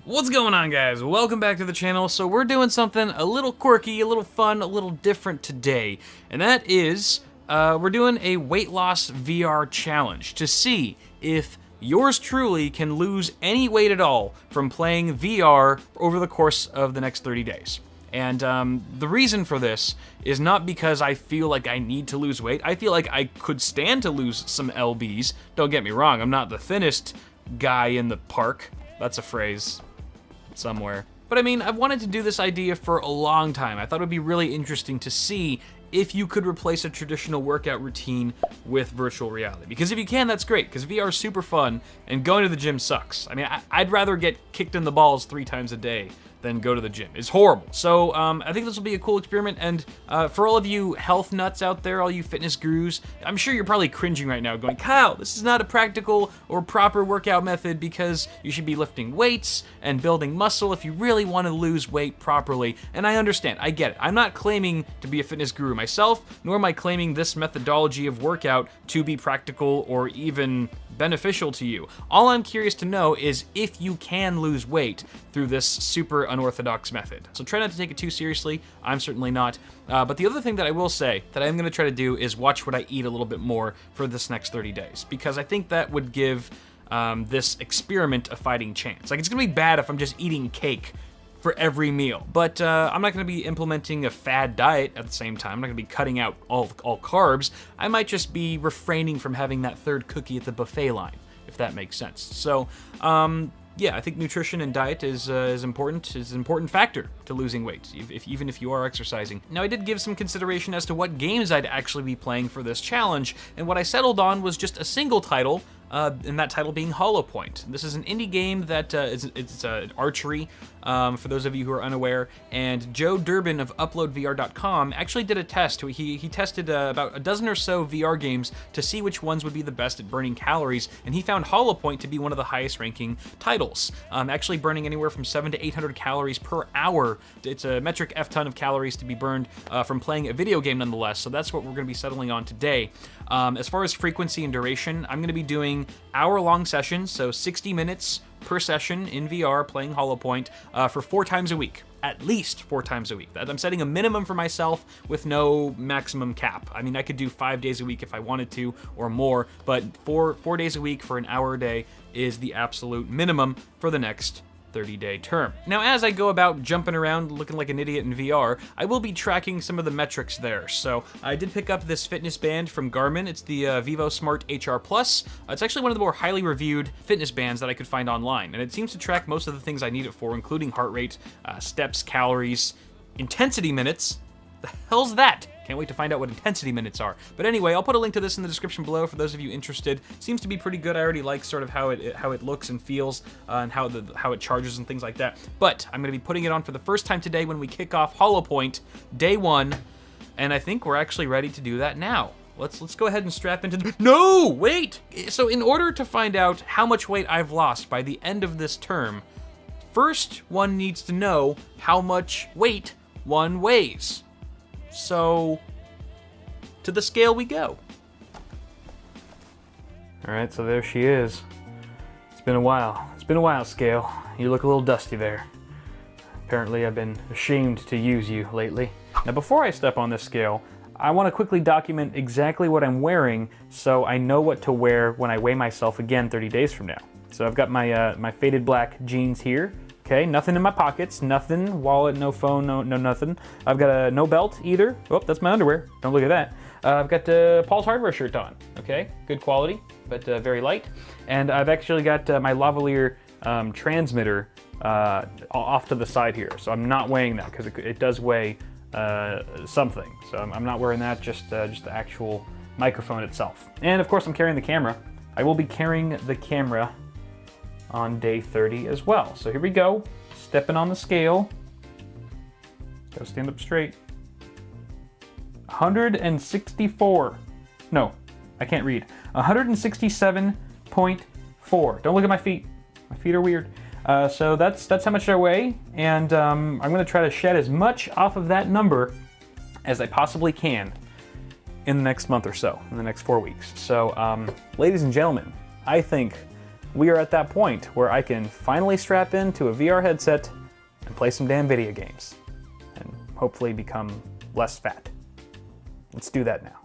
What's going on, guys? Welcome back to the channel. So we're doing something a little quirky, a little fun, a little different today, and that is we're doing a weight loss VR challenge to see if yours truly can lose any weight at all from playing VR over the course of the next 30 days. And the reason for this is not because I feel like I need to lose weight. I feel like I could stand to lose some lbs. Don't get me wrong, I'm not the thinnest guy in the park. That's a phrase somewhere. But I mean, I've wanted to do this idea for a long time. I thought it would be really interesting to see if you could replace a traditional workout routine with virtual reality. Because if you can, that's great, because VR is super fun, and going to the gym sucks. I mean, I'd rather get kicked in the balls 3 times a day than go to the gym. It's horrible. So I think this will be a cool experiment, and for all of you health nuts out there, all you fitness gurus, I'm sure you're probably cringing right now going, Kyle, this is not a practical or proper workout method because you should be lifting weights and building muscle if you really want to lose weight properly. And I understand, I get it. I'm not claiming to be a fitness guru myself, nor am I claiming this methodology of workout to be practical or even beneficial to you. All I'm curious to know is if you can lose weight through this super unorthodox method. So try not to take it too seriously. I'm certainly not. But the other thing that I will say that I'm gonna try to do is watch what I eat a little bit more for this next 30 days, because I think that would give this experiment a fighting chance. Like, it's gonna be bad if I'm just eating cake for every meal, but I'm not gonna be implementing a fad diet at the same time. I'm not gonna be cutting out all carbs. I might just be refraining from having that third cookie at the buffet line, if that makes sense. So, yeah, I think nutrition and diet is important. Is an important factor to losing weight, even if you are exercising. Now, I did give some consideration as to what games I'd actually be playing for this challenge, and what I settled on was just a single title, and that title being Hollow Point. This is an indie game that it's archery, for those of you who are unaware, and Joe Durbin of UploadVR.com actually did a test. He tested about a dozen or so VR games to see which ones would be the best at burning calories, and he found Hollow Point to be one of the highest ranking titles, actually burning anywhere from 700 to 800 calories per hour. It's a metric F-ton of calories to be burned from playing a video game nonetheless, so that's what we're gonna be settling on today. As far as frequency and duration, I'm gonna be doing hour-long sessions, so 60 minutes per session in VR playing Hollow Point for 4 times a week. At least 4 times a week. I'm setting a minimum for myself with no maximum cap. I mean, I could do 5 days a week if I wanted to, or more, but 4 days a week for an hour a day is the absolute minimum for the next 30-day term. Now, as I go about jumping around looking like an idiot in VR, I will be tracking some of the metrics there. So I did pick up this fitness band from Garmin. It's the vívosmart HR Plus. It's actually one of the more highly reviewed fitness bands that I could find online, and it seems to track most of the things I need it for, including heart rate, steps, calories, intensity minutes. The hell's that? Can't wait to find out what intensity minutes are. But anyway, I'll put a link to this in the description below for those of you interested. Seems to be pretty good. I already like sort of how it looks and feels, and how it charges and things like that. But I'm gonna be putting it on for the first time today when we kick off Hollow Point day 1, and I think we're actually ready to do that now. Let's go ahead and strap into the... No, wait! So in order to find out how much weight I've lost by the end of this term, first one needs to know how much weight one weighs. So, to the scale we go. All right, so there she is. It's been a while. It's been a while, scale. You look a little dusty there. Apparently, I've been ashamed to use you lately. Now, before I step on this scale, I want to quickly document exactly what I'm wearing so I know what to wear when I weigh myself again 30 days from now. So I've got my my faded black jeans here. Okay, nothing in my pockets, nothing, wallet, no phone, no nothing. I've got no belt either. Oh, that's my underwear. Don't look at that. I've got Paul's Hardware shirt on. Okay, good quality, but very light. And I've actually got my lavalier transmitter off to the side here. So I'm not weighing that because it does weigh something. So I'm not wearing that, just the actual microphone itself. And of course I'm carrying the camera. I will be carrying the camera on day 30 as well. So here we go, stepping on the scale. Gotta stand up straight. 164. No, I can't read. 167.4. Don't look at my feet. My feet are weird. So that's how much I weigh, and I'm gonna try to shed as much off of that number as I possibly can in the next month or so, in the next 4 weeks. So, ladies and gentlemen, I think we are at that point where I can finally strap into a VR headset and play some damn video games, and hopefully become less fat. Let's do that now.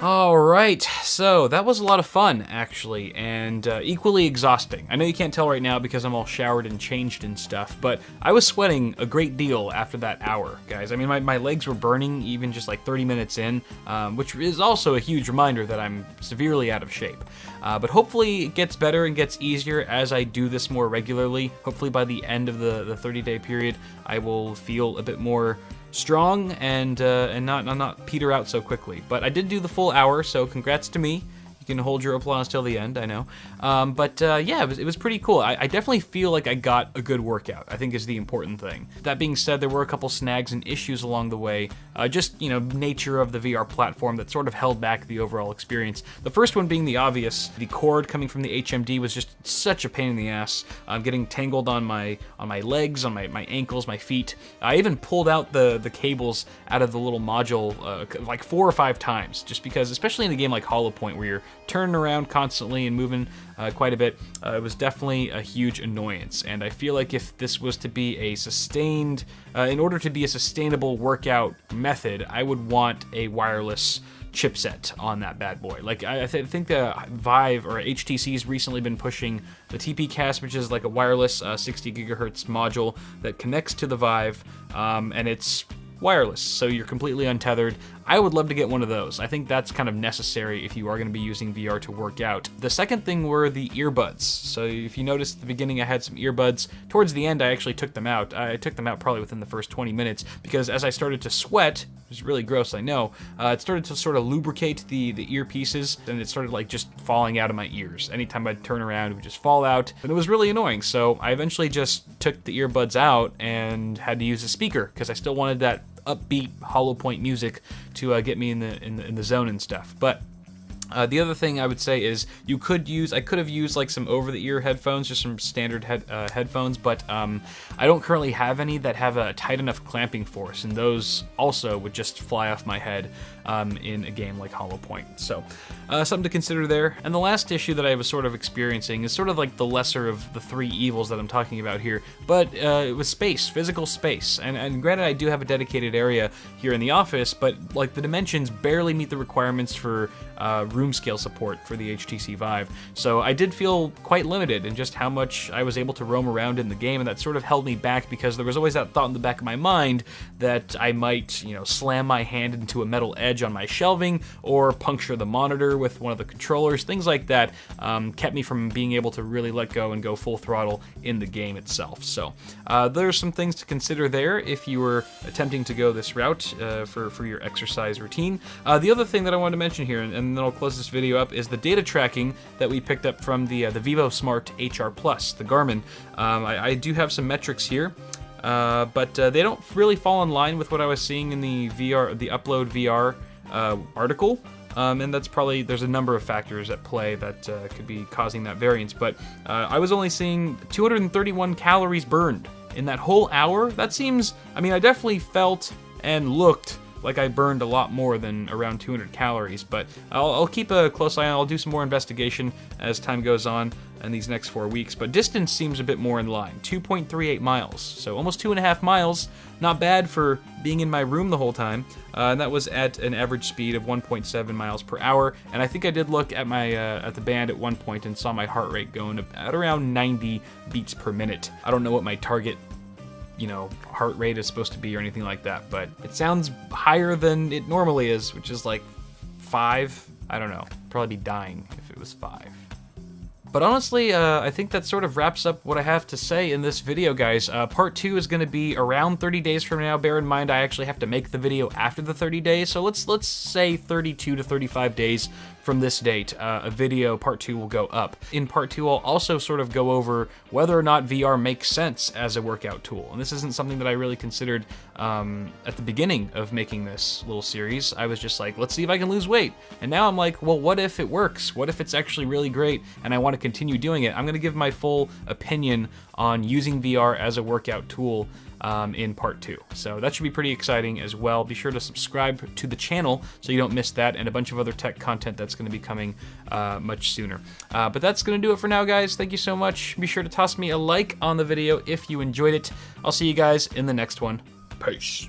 Alright, so that was a lot of fun, actually, and equally exhausting. I know you can't tell right now because I'm all showered and changed and stuff, but I was sweating a great deal after that hour, guys. I mean, my legs were burning even just like 30 minutes in, which is also a huge reminder that I'm severely out of shape. But hopefully it gets better and gets easier as I do this more regularly. Hopefully by the end of the 30-day period, I will feel a bit more strong and not peter out so quickly. But I did do the full hour, so congrats to me. You can hold your applause till the end, I know. Yeah, it was pretty cool. I definitely feel like I got a good workout, I think is the important thing. That being said, there were a couple snags and issues along the way. Just, you know, nature of the VR platform that sort of held back the overall experience. The first one being the obvious. The cord coming from the HMD was just such a pain in the ass. Getting tangled on my legs, on my ankles, my feet. I even pulled out the cables out of the little module like 4 or 5 times, just because, especially in a game like Hollow Point where you're turning around constantly and moving quite a bit, it was definitely a huge annoyance. And I feel like if this was to be a sustained, in order to be a sustainable workout method, I would want a wireless chipset on that bad boy. Like I think the Vive or HTC's recently been pushing the TPCast, which is like a wireless 60 gigahertz module that connects to the Vive, and it's wireless, so you're completely untethered. I would love to get one of those. I think that's kind of necessary if you are going to be using VR to work out. The second thing were the earbuds. So if you noticed at the beginning I had some earbuds. Towards the end I actually took them out. I took them out probably within the first 20 minutes because as I started to sweat, which is really gross, I know, it started to sort of lubricate the earpieces, and it started like just falling out of my ears. Anytime I'd turn around, it would just fall out, and it was really annoying. So I eventually just took the earbuds out and had to use a speaker because I still wanted that upbeat Hollow Point music to get me in the zone and stuff. But the other thing I would say is I could have used like some over-the-ear headphones, just some standard headphones, but I don't currently have any that have a tight enough clamping force, and those also would just fly off my head in a game like Hollow Point. So something to consider there. And the last issue that I was sort of experiencing is sort of like the lesser of the 3 evils that I'm talking about here, but it was space, physical space. And granted, I do have a dedicated area here in the office, but like the dimensions barely meet the requirements for room scale support for the HTC Vive. So I did feel quite limited in just how much I was able to roam around in the game, and that sort of held me back because there was always that thought in the back of my mind that I might, you know, slam my hand into a metal edge on my shelving or puncture the monitor with one of the controllers. Things like that kept me from being able to really let go and go full throttle in the game itself. So there's some things to consider there if you were attempting to go this route for your exercise routine. The other thing that I wanted to mention here, and then I'll close this video up, is the data tracking that we picked up from the vivosmart HR Plus, the Garmin. I do have some metrics here, but they don't really fall in line with what I was seeing in the Upload VR article. And that's probably, there's a number of factors at play that could be causing that variance, but I was only seeing 231 calories burned in that whole hour. That seems, I mean, I definitely felt and looked like I burned a lot more than around 200 calories, but I'll keep a close eye on it. I'll do some more investigation as time goes on in these next 4 weeks, but distance seems a bit more in line, 2.38 miles, so almost 2.5 miles, not bad for being in my room the whole time, and that was at an average speed of 1.7 miles per hour, and I think I did look at my at the band at one point and saw my heart rate going at around 90 beats per minute. I don't know what my target, you know, heart rate is supposed to be or anything like that, but it sounds higher than it normally is, which is like 5. I don't know, probably be dying if it was 5. But honestly, I think that sort of wraps up what I have to say in this video, guys. Part 2 is going to be around 30 days from now. Bear in mind, I actually have to make the video after the 30 days, so let's say 32 to 35 days from this date, a video, part 2, will go up. In part 2, I'll also sort of go over whether or not VR makes sense as a workout tool. And this isn't something that I really considered at the beginning of making this little series. I was just like, let's see if I can lose weight. And now I'm like, well, what if it works? What if it's actually really great and I want to continue doing it? I'm going to give my full opinion on using VR as a workout tool in part 2. So that should be pretty exciting as well. Be sure to subscribe to the channel so you don't miss that and a bunch of other tech content that's going to be coming much sooner. But that's going to do it for now, guys. Thank you so much. Be sure to toss me a like on the video if you enjoyed it. I'll see you guys in the next one. Peace.